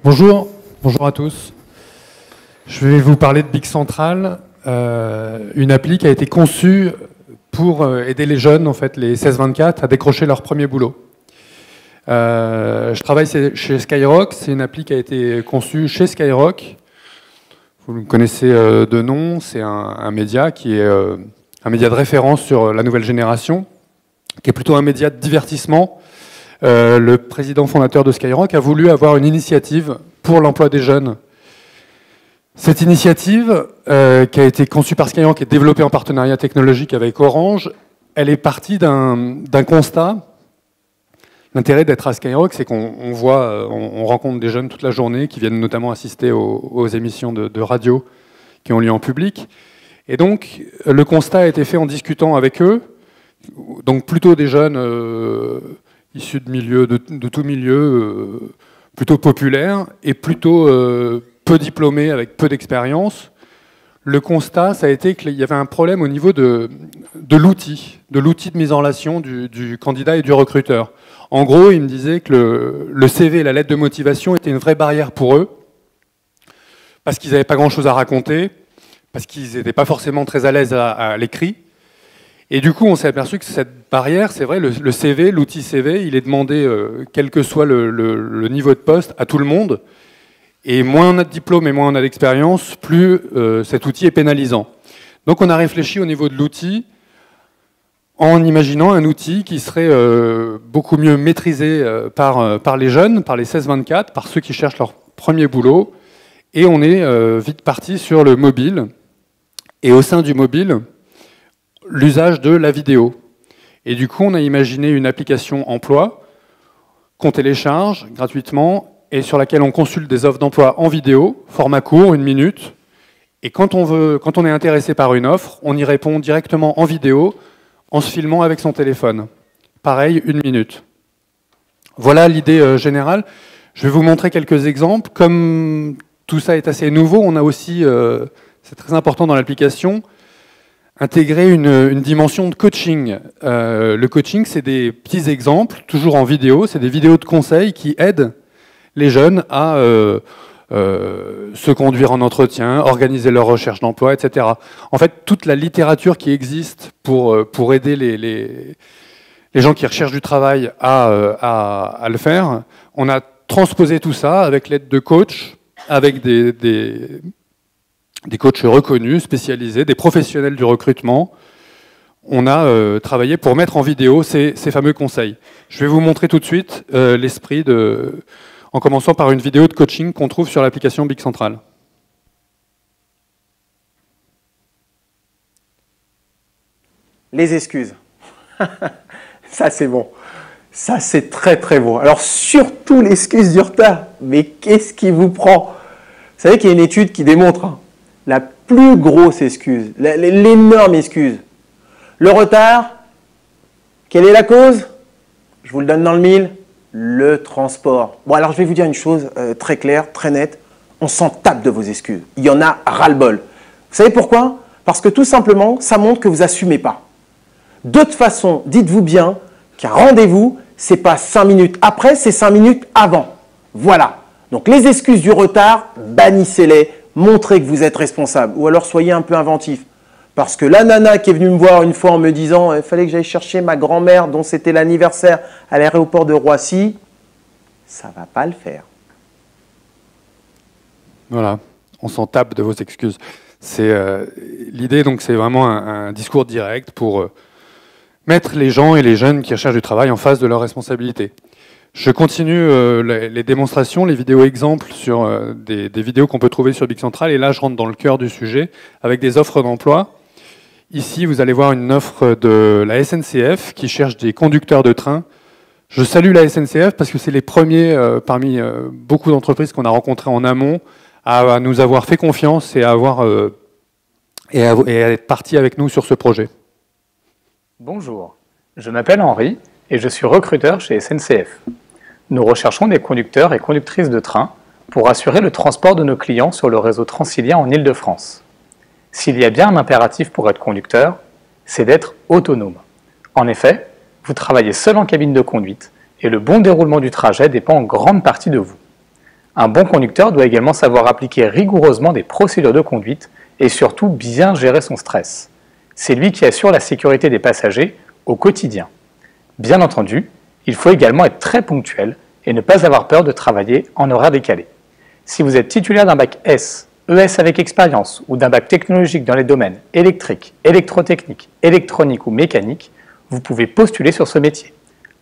Bonjour, bonjour à tous. Je vais vous parler de Big Central, une appli qui a été conçue pour aider les jeunes, en fait, les 16-24, à décrocher leur premier boulot. Je travaille chez Skyrock, c'est une appli qui a été conçue chez Skyrock. Vous le connaissez de nom, c'est un média qui est un média de référence sur la nouvelle génération, qui est plutôt un média de divertissement. Le président fondateur de Skyrock a voulu avoir une initiative pour l'emploi des jeunes. Cette initiative, qui a été conçue par Skyrock et développée en partenariat technologique avec Orange, elle est partie d'un constat. L'intérêt d'être à Skyrock, c'est qu'on on rencontre des jeunes toute la journée qui viennent notamment assister aux émissions de radio qui ont lieu en public. Et donc, le constat a été fait en discutant avec eux, donc plutôt des jeunes issus de tout milieu, plutôt populaires et plutôt peu diplômés avec peu d'expérience. Le constat, ça a été qu'il y avait un problème au niveau de l'outil de mise en relation du candidat et du recruteur. En gros, il me disait que le CV et la lettre de motivation étaient une vraie barrière pour eux, parce qu'ils n'avaient pas grand-chose à raconter, parce qu'ils n'étaient pas forcément très à l'aise à l'écrit. Et du coup, on s'est aperçu que cette barrière, c'est vrai, le CV, l'outil CV, il est demandé, quel que soit le niveau de poste, à tout le monde. Et moins on a de diplôme et moins on a d'expérience, plus cet outil est pénalisant. Donc on a réfléchi au niveau de l'outil en imaginant un outil qui serait beaucoup mieux maîtrisé par les jeunes, par les 16-24, par ceux qui cherchent leur premier boulot. Et on est vite parti sur le mobile. Et au sein du mobile, l'usage de la vidéo. Et du coup, on a imaginé une application emploi qu'on télécharge gratuitement et sur laquelle on consulte des offres d'emploi en vidéo, format court, 1 minute. Et quand on est intéressé par une offre, on y répond directement en vidéo, en se filmant avec son téléphone. Pareil, 1 minute. Voilà l'idée générale. Je vais vous montrer quelques exemples. Comme tout ça est assez nouveau, on a aussi, c'est très important dans l'application, intégrer une dimension de coaching. Le coaching, c'est des petits exemples, toujours en vidéo, c'est des vidéos de conseils qui aident les jeunes à se conduire en entretien, organiser leur recherche d'emploi, etc. En fait, toute la littérature qui existe pour aider les gens qui recherchent du travail à le faire, on a transposé tout ça avec l'aide de coachs, avec des coachs reconnus, spécialisés, des professionnels du recrutement. On a travaillé pour mettre en vidéo ces fameux conseils. Je vais vous montrer tout de suite l'esprit en commençant par une vidéo de coaching qu'on trouve sur l'application Big Central. Les excuses. Ça, c'est bon. Ça, c'est très, très bon. Alors, surtout l'excuse du retard. Mais qu'est-ce qui vous prend? Vous savez qu'il y a une étude qui démontre la plus grosse excuse, l'énorme excuse. Le retard, quelle est la cause? Je vous le donne dans le mille. Le transport. Bon, alors je vais vous dire une chose très claire, très nette. On s'en tape de vos excuses. Il y en a ras-le-bol. Vous savez pourquoi? Parce que tout simplement, ça montre que vous n'assumez pas. De toute façon, dites-vous bien qu'un rendez-vous, ce n'est pas 5 minutes après, c'est 5 minutes avant. Voilà. Donc les excuses du retard, bannissez-les. Montrez que vous êtes responsable. Ou alors soyez un peu inventif. Parce que la nana qui est venue me voir une fois en me disant il fallait que j'aille chercher ma grand-mère dont c'était l'anniversaire à l'aéroport de Roissy, ça ne va pas le faire. Voilà, on s'en tape de vos excuses. L'idée, donc, c'est vraiment un discours direct pour mettre les gens et les jeunes qui recherchent du travail en face de leurs responsabilités. Je continue les démonstrations, les vidéos exemples sur des vidéos qu'on peut trouver sur Big Central. Et là, je rentre dans le cœur du sujet avec des offres d'emploi. Ici, vous allez voir une offre de la SNCF qui cherche des conducteurs de train. Je salue la SNCF parce que c'est les premiers parmi beaucoup d'entreprises qu'on a rencontrées en amont à nous avoir fait confiance et à être partis avec nous sur ce projet. Bonjour, je m'appelle Henri et je suis recruteur chez SNCF. Nous recherchons des conducteurs et conductrices de train pour assurer le transport de nos clients sur le réseau Transilien en Île-de-France. S'il y a bien un impératif pour être conducteur, c'est d'être autonome. En effet, vous travaillez seul en cabine de conduite et le bon déroulement du trajet dépend en grande partie de vous. Un bon conducteur doit également savoir appliquer rigoureusement des procédures de conduite et surtout bien gérer son stress. C'est lui qui assure la sécurité des passagers au quotidien. Bien entendu, il faut également être très ponctuel et ne pas avoir peur de travailler en horaire décalé. Si vous êtes titulaire d'un bac S, ES avec expérience ou d'un bac technologique dans les domaines électrique, électrotechnique, électronique ou mécanique, vous pouvez postuler sur ce métier.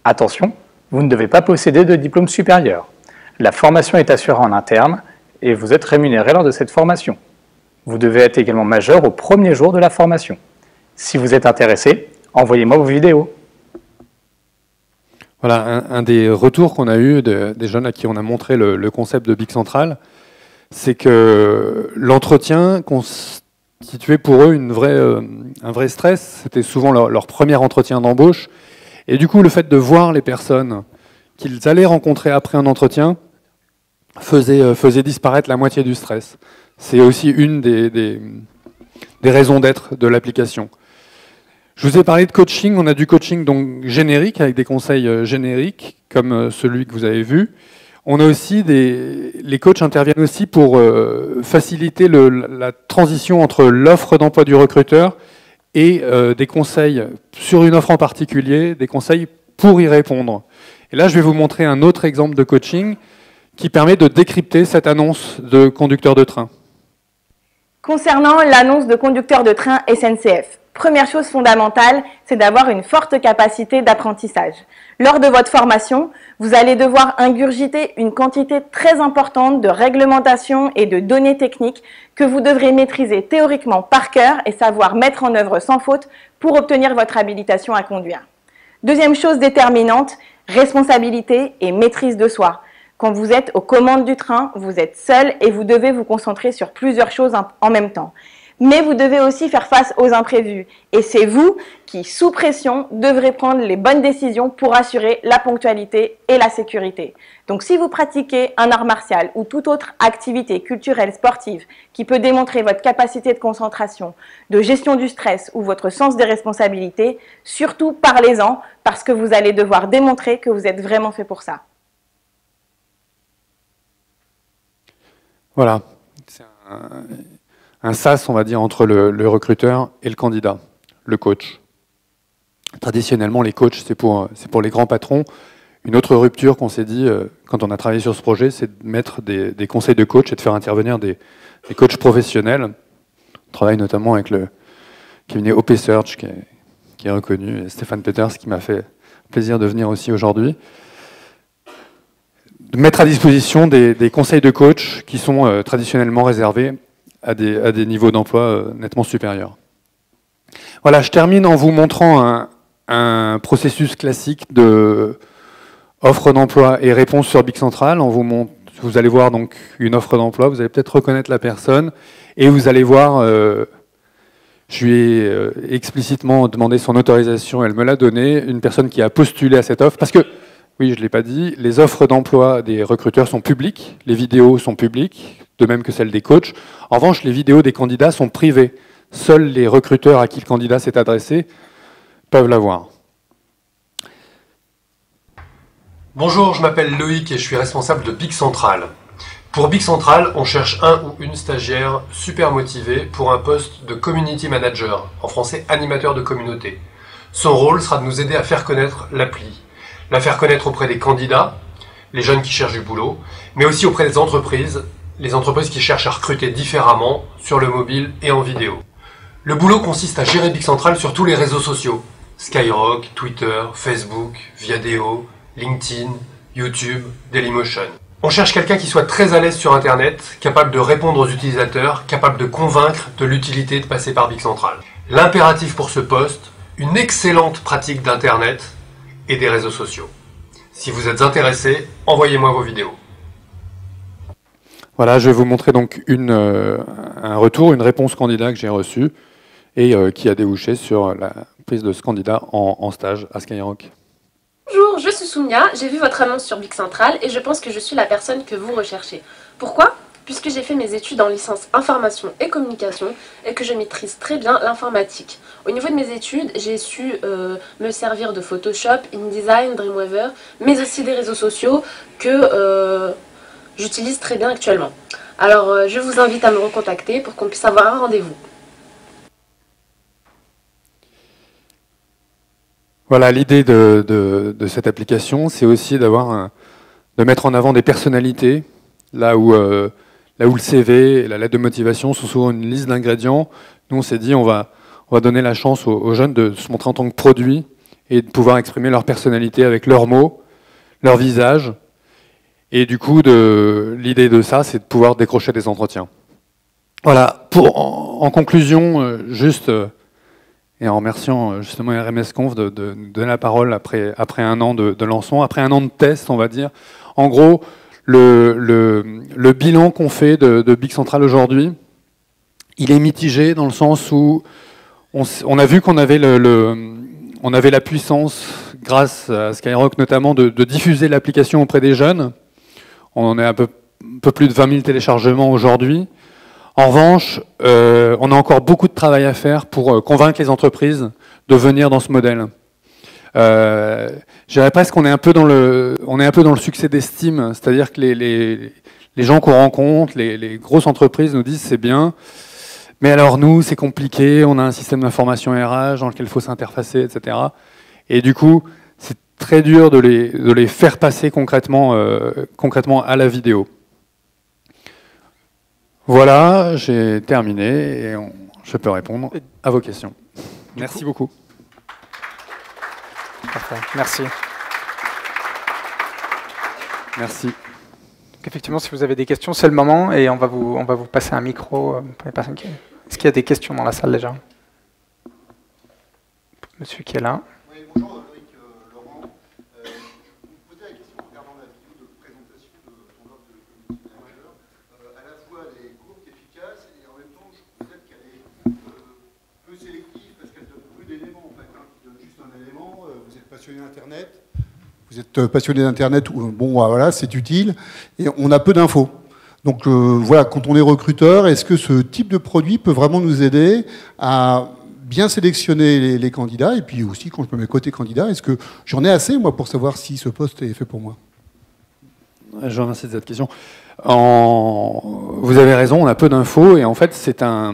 Attention, vous ne devez pas posséder de diplôme supérieur. La formation est assurée en interne et vous êtes rémunéré lors de cette formation. Vous devez être également majeur au premier jour de la formation. Si vous êtes intéressé, envoyez-moi vos vidéos. Voilà, un des retours qu'on a eu des jeunes à qui on a montré le concept de BIC Central, c'est que l'entretien constituait pour eux un vrai stress. C'était souvent leur premier entretien d'embauche. Et du coup, le fait de voir les personnes qu'ils allaient rencontrer après un entretien faisait disparaître la moitié du stress. C'est aussi une des raisons d'être de l'application. Je vous ai parlé de coaching. On a du coaching donc générique, avec des conseils génériques, comme celui que vous avez vu. On a aussi les coachs interviennent aussi pour faciliter la transition entre l'offre d'emploi du recruteur et des conseils sur une offre en particulier, des conseils pour y répondre. Et là, je vais vous montrer un autre exemple de coaching qui permet de décrypter cette annonce de conducteur de train. Concernant l'annonce de conducteur de train SNCF, première chose fondamentale, c'est d'avoir une forte capacité d'apprentissage. Lors de votre formation, vous allez devoir ingurgiter une quantité très importante de réglementations et de données techniques que vous devrez maîtriser théoriquement par cœur et savoir mettre en œuvre sans faute pour obtenir votre habilitation à conduire. Deuxième chose déterminante, responsabilité et maîtrise de soi. Quand vous êtes aux commandes du train, vous êtes seul et vous devez vous concentrer sur plusieurs choses en même temps. Mais vous devez aussi faire face aux imprévus. Et c'est vous qui, sous pression, devrez prendre les bonnes décisions pour assurer la ponctualité et la sécurité. Donc si vous pratiquez un art martial ou toute autre activité culturelle sportive qui peut démontrer votre capacité de concentration, de gestion du stress ou votre sens des responsabilités, surtout parlez-en parce que vous allez devoir démontrer que vous êtes vraiment fait pour ça. Voilà, c'est un sas, on va dire, entre le recruteur et le candidat, le coach. Traditionnellement, les coachs, c'est pour les grands patrons. Une autre rupture qu'on s'est dit, quand on a travaillé sur ce projet, c'est de mettre des conseils de coach et de faire intervenir des coachs professionnels. On travaille notamment avec le cabinet OP Search, qui est reconnu, et Stéphane Peters, qui m'a fait plaisir de venir aussi aujourd'hui. De mettre à disposition des conseils de coach qui sont traditionnellement réservés à des niveaux d'emploi nettement supérieurs. Voilà, je termine en vous montrant un processus classique de offre d'emploi et réponse sur BIC Central. Vous allez voir donc une offre d'emploi, vous allez peut-être reconnaître la personne, et vous allez voir, je lui ai explicitement demandé son autorisation, elle me l'a donné, une personne qui a postulé à cette offre, parce que, oui, je ne l'ai pas dit, les offres d'emploi des recruteurs sont publiques, les vidéos sont publiques, de même que celles des coachs. En revanche, les vidéos des candidats sont privées. Seuls les recruteurs à qui le candidat s'est adressé peuvent la voir. Bonjour, je m'appelle Loïc et je suis responsable de BIC Central. Pour BIC Central, on cherche un ou une stagiaire super motivée pour un poste de Community Manager, en français animateur de communauté. Son rôle sera de nous aider à faire connaître l'appli, la faire connaître auprès des candidats, les jeunes qui cherchent du boulot, mais aussi auprès des entreprises, les entreprises qui cherchent à recruter différemment sur le mobile et en vidéo. Le boulot consiste à gérer BIC Central sur tous les réseaux sociaux, Skyrock, Twitter, Facebook, Viadeo, LinkedIn, YouTube, Dailymotion. On cherche quelqu'un qui soit très à l'aise sur Internet, capable de répondre aux utilisateurs, capable de convaincre de l'utilité de passer par BIC Central. L'impératif pour ce poste, une excellente pratique d'Internet et des réseaux sociaux. Si vous êtes intéressé, envoyez-moi vos vidéos. Voilà, je vais vous montrer donc un retour, une réponse candidat que j'ai reçue et qui a débouché sur la prise de ce candidat en stage à Skyrock. Bonjour, je suis Soumia, j'ai vu votre annonce sur BIC Central et je pense que je suis la personne que vous recherchez. Pourquoi ? Puisque j'ai fait mes études en licence information et communication et que je maîtrise très bien l'informatique. Au niveau de mes études, j'ai su me servir de Photoshop, InDesign, Dreamweaver, mais aussi des réseaux sociaux que j'utilise très bien actuellement. Alors je vous invite à me recontacter pour qu'on puisse avoir un rendez-vous. Voilà, l'idée de cette application, c'est aussi de mettre en avant des personnalités, là où le CV et la lettre de motivation sont souvent une liste d'ingrédients. Nous, on s'est dit, on va donner la chance aux jeunes de se montrer en tant que produit et de pouvoir exprimer leur personnalité avec leurs mots, leur visage. Et du coup, l'idée de ça, c'est de pouvoir décrocher des entretiens. Voilà, en conclusion, juste, et en remerciant justement RMS Conf de nous donner la parole après un an de lancement, après un an de test, on va dire. En gros, le bilan qu'on fait de Big Central aujourd'hui, il est mitigé dans le sens où on a vu qu'on avait on avait la puissance, grâce à Skyrock notamment, de diffuser l'application auprès des jeunes. On en est un peu plus de 20 000 téléchargements aujourd'hui. En revanche, on a encore beaucoup de travail à faire pour convaincre les entreprises de venir dans ce modèle. Je dirais presque qu'on est un peu dans le succès d'estime, c'est-à-dire que les gens qu'on rencontre, les grosses entreprises nous disent c'est bien, mais alors nous c'est compliqué, on a un système d'information RH dans lequel il faut s'interfacer, etc. Et du coup, c'est très dur de les faire passer concrètement à la vidéo. Voilà, j'ai terminé et je peux répondre à vos questions. Merci beaucoup. Parfait, merci. Merci. Effectivement, si vous avez des questions, c'est le moment et on va vous passer un micro pour les personnes qui... Est-ce qu'il y a des questions dans la salle déjà? Monsieur qui est là. Oui, bonjour Loïc Laurent. Je vous posais la question en regardant la vidéo de présentation de ton offre de community manager. À la fois, elle est courte, efficace, et en même temps, je trouve qu'elle est peu sélective parce qu'elle donne peu d'éléments. En fait, hein, qui donne juste un élément. Vous êtes passionné d'Internet. Vous êtes passionné d'Internet, bon, voilà, c'est utile, et on a peu d'infos. Donc voilà, quand on est recruteur, est-ce que ce type de produit peut vraiment nous aider à bien sélectionner les candidats, et puis aussi, quand je me mets côté candidat, est-ce que j'en ai assez, moi, pour savoir si ce poste est fait pour moi? Je vous remercie de cette question. Vous avez raison, on a peu d'infos, et en fait, on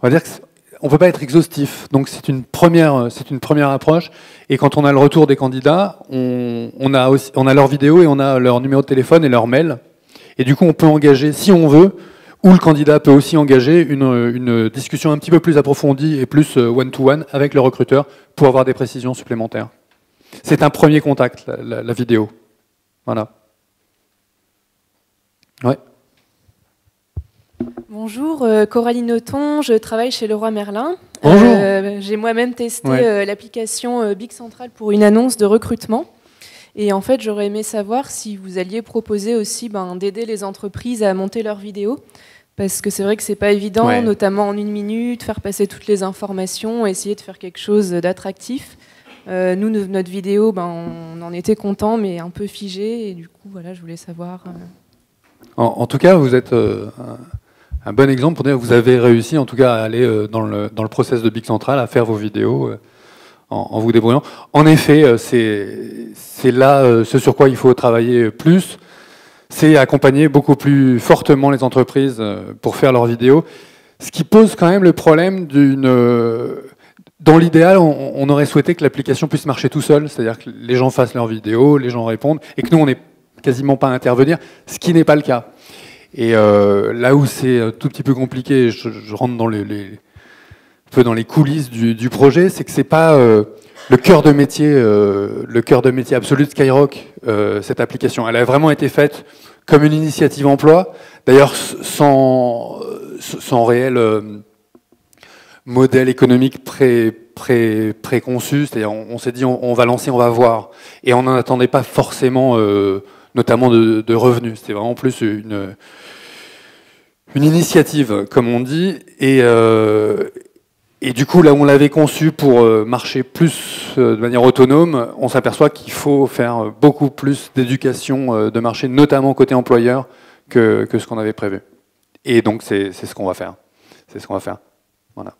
va dire qu'on ne peut pas être exhaustif. Donc c'est une première approche. Et quand on a le retour des candidats, on a leur vidéo et on a leur numéro de téléphone et leur mail. Et du coup, on peut engager, si on veut, ou le candidat peut aussi engager une discussion un petit peu plus approfondie et plus one-to-one avec le recruteur pour avoir des précisions supplémentaires. C'est un premier contact, la vidéo. Voilà. Ouais. Bonjour, Coralie Noton, je travaille chez Leroy Merlin. Bonjour. J'ai moi-même testé l'application Big Central pour une annonce de recrutement. Et en fait, j'aurais aimé savoir si vous alliez proposer aussi d'aider les entreprises à monter leurs vidéos. Parce que c'est vrai que c'est pas évident, notamment en 1 minute, faire passer toutes les informations, essayer de faire quelque chose d'attractif. Nous, notre vidéo, on en était content, mais un peu figé. Et du coup, voilà, je voulais savoir... En tout cas, vous êtes un bon exemple pour dire que vous avez réussi, en tout cas, à aller dans le process de Big Central, à faire vos vidéos en vous débrouillant. En effet, c'est là ce sur quoi il faut travailler plus, c'est accompagner beaucoup plus fortement les entreprises pour faire leurs vidéos, ce qui pose quand même le problème dans l'idéal, on aurait souhaité que l'application puisse marcher tout seul, c'est-à-dire que les gens fassent leurs vidéos, les gens répondent, et que nous, on n'ait quasiment pas à intervenir, ce qui n'est pas le cas. Et là où c'est un tout petit peu compliqué, je rentre dans un peu dans les coulisses du projet, c'est que c'est pas le cœur de métier absolu de Skyrock, cette application. Elle a vraiment été faite comme une initiative emploi, d'ailleurs sans réel modèle économique préconçu, c'est-à-dire on s'est dit on va lancer, on va voir, et on n'en attendait pas forcément notamment de revenus, c'était vraiment plus une initiative, comme on dit, et du coup, là où on l'avait conçu pour marcher plus de manière autonome, on s'aperçoit qu'il faut faire beaucoup plus d'éducation de marché, notamment côté employeur, que ce qu'on avait prévu. Et donc, c'est ce qu'on va faire. C'est ce qu'on va faire. Voilà.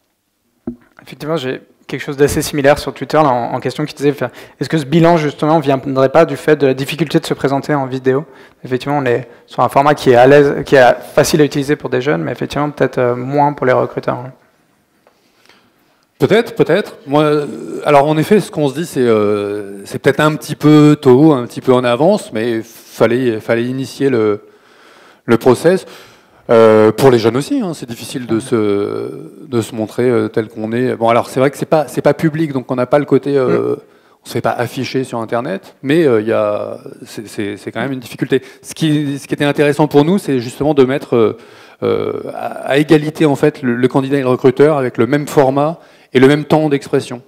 Effectivement, j'ai quelque chose d'assez similaire sur Twitter là, en question qui disait est-ce que ce bilan justement ne viendrait pas du fait de la difficulté de se présenter en vidéo? Effectivement, on est sur un format qui est à l'aise, qui est facile à utiliser pour des jeunes, mais effectivement peut-être moins pour les recruteurs. Hein. Peut-être. Moi, alors en effet, ce qu'on se dit, c'est peut-être un petit peu tôt, un petit peu en avance, mais fallait initier le process. Pour les jeunes aussi, hein, c'est difficile de se montrer tel qu'on est. Bon, alors c'est vrai que c'est pas public, donc on n'a pas le côté, on se fait pas afficher sur Internet, mais c'est quand même une difficulté. Ce qui était intéressant pour nous, c'est justement de mettre à égalité en fait le candidat et le recruteur avec le même format et le même temps d'expression.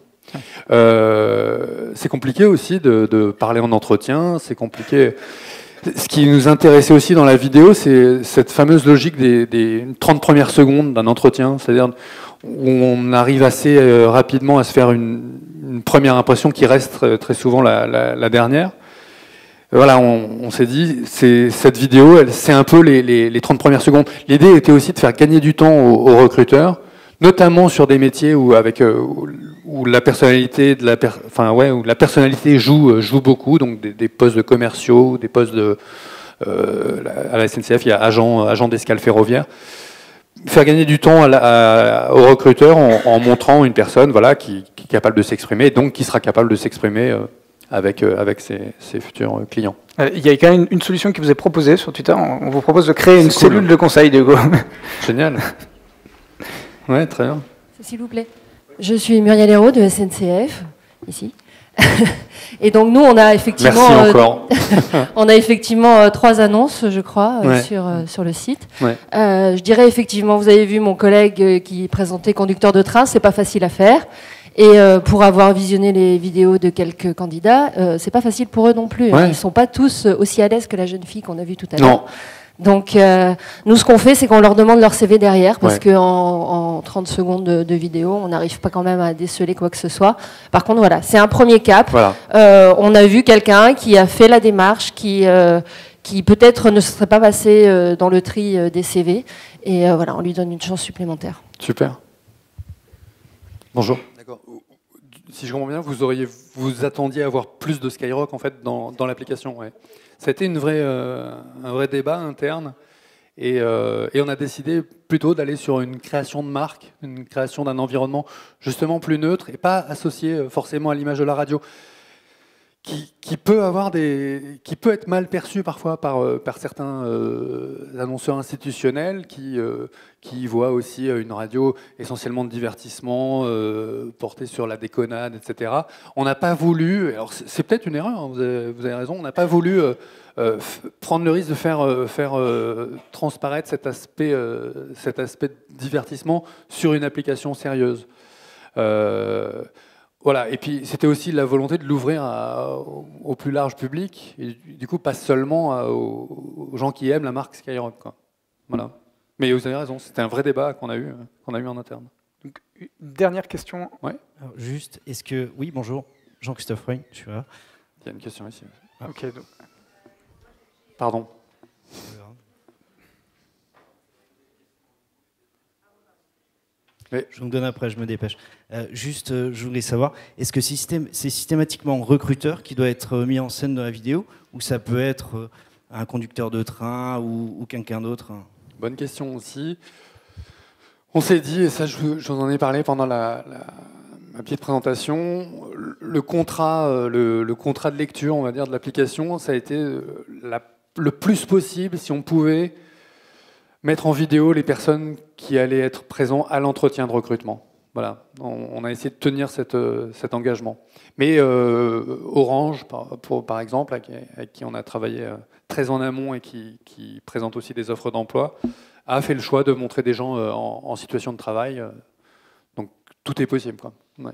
C'est compliqué aussi de parler en entretien, c'est compliqué. Ce qui nous intéressait aussi dans la vidéo, c'est cette fameuse logique des 30 premières secondes d'un entretien, c'est-à-dire où on arrive assez rapidement à se faire une première impression qui reste très souvent la dernière. Voilà, on s'est dit, cette vidéo, c'est un peu les 30 premières secondes. L'idée était aussi de faire gagner du temps aux recruteurs, notamment sur des métiers où la personnalité où la personnalité joue beaucoup, donc des postes de commerciaux, des postes à la SNCF, il y a agent d'escale ferroviaire. Faire gagner du temps aux recruteurs en montrant une personne, voilà, qui est capable de s'exprimer, et donc qui sera capable de s'exprimer avec ses futurs clients. Il y a quand même une solution qui vous est proposée sur Twitter. On vous propose de créer une cellule de conseil, Hugo. Génial. Ouais, très bien. S'il vous plaît. Je suis Muriel Hérault de SNCF, ici. Et donc nous, on a effectivement, merci encore. on a effectivement 3 annonces, je crois, ouais. sur le site. Ouais. Je dirais effectivement, vous avez vu mon collègue qui présentait conducteur de train, c'est pas facile à faire. Et pour avoir visionné les vidéos de quelques candidats, c'est pas facile pour eux non plus. Ouais. Hein. Ils sont pas tous aussi à l'aise que la jeune fille qu'on a vue tout à l'heure. Non. Donc, nous, ce qu'on fait, c'est qu'on leur demande leur CV derrière, parce ouais. qu'en 30 secondes de vidéo, on n'arrive pas quand même à déceler quoi que ce soit. Par contre, voilà, c'est un premier cap. Voilà. On a vu quelqu'un qui a fait la démarche, qui peut-être ne serait pas passé dans le tri des CV. Et voilà, on lui donne une chance supplémentaire. Super. Bonjour. D'accord. Si je comprends bien, vous attendiez à avoir plus de Skyrock en fait dans l'application. Ouais. Ça a été un vrai débat interne et on a décidé plutôt d'aller sur une création de marque, une création d'un environnement justement plus neutre et pas associé forcément à l'image de la radio, qui peut être mal perçu parfois par certains annonceurs institutionnels qui voient aussi une radio essentiellement de divertissement portée sur la déconnade, etc. On n'a pas voulu, alors c'est peut-être une erreur, hein, vous avez raison, on n'a pas voulu prendre le risque de faire transparaître cet aspect de divertissement sur une application sérieuse. Voilà, et puis c'était aussi la volonté de l'ouvrir au plus large public, et du coup pas seulement aux gens qui aiment la marque Skyrock, quoi. Voilà. Mais vous avez raison, c'était un vrai débat qu'on a eu en interne. Donc, dernière question. Ouais. Alors, juste, est-ce que... Oui, bonjour, Jean-Christophe Roy, je suis là. Il y a une question ici. Ah. Ok. Donc... Pardon. Mais... Je vous me donne après, je me dépêche. Juste, je voulais savoir, est-ce que c'est systématiquement un recruteur qui doit être mis en scène dans la vidéo, ou ça peut être un conducteur de train ou quelqu'un d'autre? Bonne question aussi. On s'est dit, et ça je vous en ai parlé pendant ma petite présentation, le contrat de lecture, on va dire, de l'application, ça a été le plus possible, si on pouvait, mettre en vidéo les personnes qui allaient être présentes à l'entretien de recrutement. Voilà, on a essayé de tenir cet engagement. Mais Orange, par exemple, avec qui on a travaillé très en amont et qui présente aussi des offres d'emploi, a fait le choix de montrer des gens en situation de travail. Donc tout est possible, quoi. Ouais.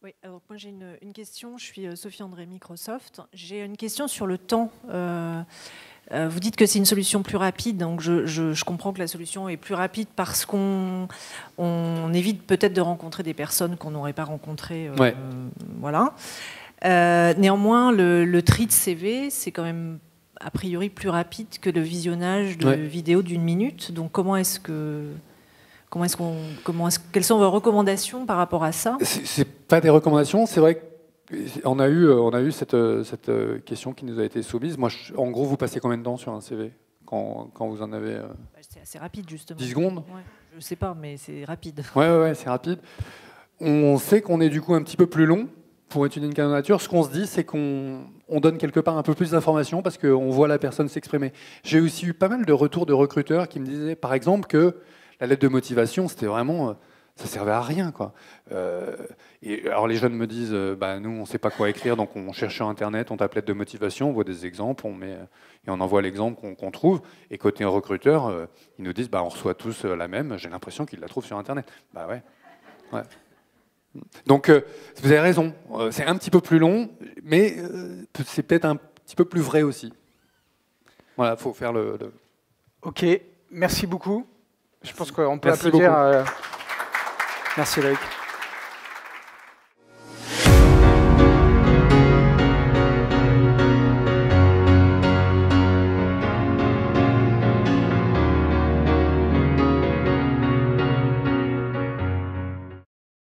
Oui, alors moi j'ai une question, je suis Sophie André Microsoft. J'ai une question sur le temps. Vous dites que c'est une solution plus rapide, donc je comprends que la solution est plus rapide parce qu'on évite peut-être de rencontrer des personnes qu'on n'aurait pas rencontrées. Ouais. Voilà. Néanmoins, le tri de CV, c'est quand même a priori plus rapide que le visionnage de vidéos d'1 minute. Donc comment est-ce que Quelles sont vos recommandations par rapport à ça? C'est pas des recommandations, c'est vrai qu'on a eu cette question qui nous a été soumise. Moi, en gros, vous passez combien de temps sur un CV quand vous en avez C'est assez rapide, justement. 10 secondes. Ouais, je ne sais pas, mais c'est rapide. Ouais, c'est rapide. On sait qu'on est du coup un petit peu plus long pour étudier une candidature. Ce qu'on se dit, c'est qu'on donne quelque part un peu plus d'informations parce qu'on voit la personne s'exprimer. J'ai aussi eu pas mal de retours de recruteurs qui me disaient, par exemple, que la lettre de motivation, c'était vraiment... ça servait à rien, quoi. Et alors les jeunes me disent, nous, on ne sait pas quoi écrire, donc on cherche sur Internet, on tape lettre de motivation, on voit des exemples, et on envoie l'exemple qu'on trouve. Et côté recruteur, ils nous disent, on reçoit tous la même, j'ai l'impression qu'ils la trouvent sur Internet. Bah ouais. Donc, vous avez raison, c'est un petit peu plus long, mais c'est peut-être un petit peu plus vrai aussi. Voilà, il faut faire le... Ok, merci beaucoup. Je pense qu'on peut applaudir. Merci Loïc.